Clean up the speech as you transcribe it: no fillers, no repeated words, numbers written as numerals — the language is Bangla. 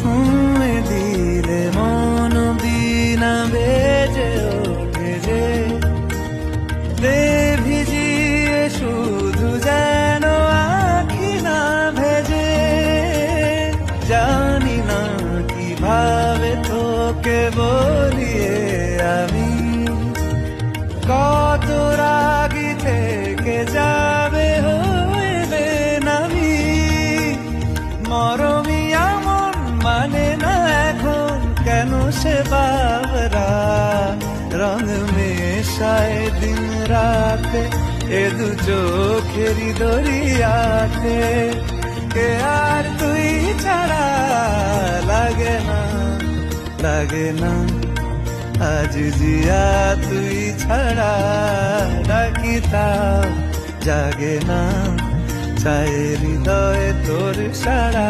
ছুঁয়ে দিলে মন বিনা বেজে ওঠে যে ভিজিয়ে শুধু যেন আঁখি না ভেজে। জানি না কিভাবে তোকে বলিয়ে আমি কত রাগি থেকে যাবে হইবে নামি। মরমি এমন মানে না এখন কেন সে বাবরা রং মেশায় দিন রাতে এ দু চোখেরি দরিয়াতে। কে আর তুই ছাড়া লাগে না লাগে না আজ জিয়া তুই ছাড়া ডাকিতাম জাগে না চায় হৃদয়ে তোর সারা।